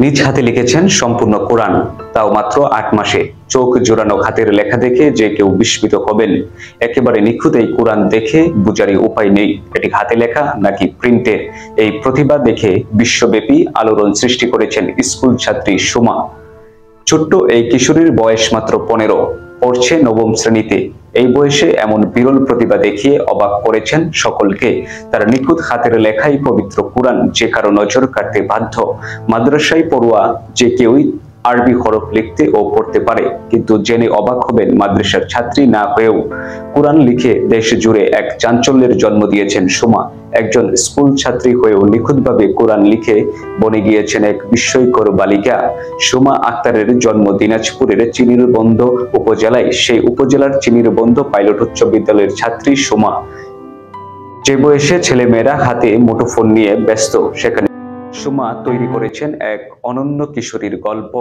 নিজ হাতে লিখেছেন সম্পূর্ণ কোরআন, তাও মাত্র ৮ মাসে। চোখ জোড়ানো হাতের লেখা দেখে যে কেউ বিস্মিত হবেন। একেবারে নিখুঁত এই কোরআন দেখে বুঝারই উপায় নেই এটি হাতে লেখা নাকি প্রিন্টের। এই প্রতিভা দেখে বিশ্বব্যাপী আলোড়ন সৃষ্টি করেছেন স্কুল ছাত্রী সুমা। ছোট্ট এই কিশোরীর বয়স মাত্র ১৫, পড়ছে নবম শ্রেণীতে। এই বয়সে এমন বিরল প্রতিভা দেখিয়ে অবাক করেছেন সকলকে। তার নিখুঁত হাতের লেখাই পবিত্র কোরআন যে কারো নজর কাটতে বাধ্য। মাদ্রাসায় পড়ুয়া যে কেউই আরবি হরফ লিখতে ও পড়তে পারে, কিন্তু জেনে অবাক হবেন মাদ্রাসার ছাত্রী না হয়েও কোরআন লিখে দেশ জুড়ে এক চাঞ্চল্যের জন্ম দিয়েছেন সুমা। একজন স্কুল ছাত্রী হয়েও নিখুঁতভাবে কোরআন লিখে বনে গিয়েছেন এক বিস্ময়কর বালিকা। সুমা আক্তারের জন্ম দিনাজপুরের চিনিরবন্ধ উপজেলায়। সেই উপজেলার চিনিরবন্ধ পাইলট উচ্চ বিদ্যালয়ের ছাত্রী সুমা। যে বয়সে ছেলেমেয়েরা হাতে মুঠোফোন নিয়ে ব্যস্ত, সেখানে সুমা তৈরি করেছেন এক অনন্য কিশোরীর গল্প।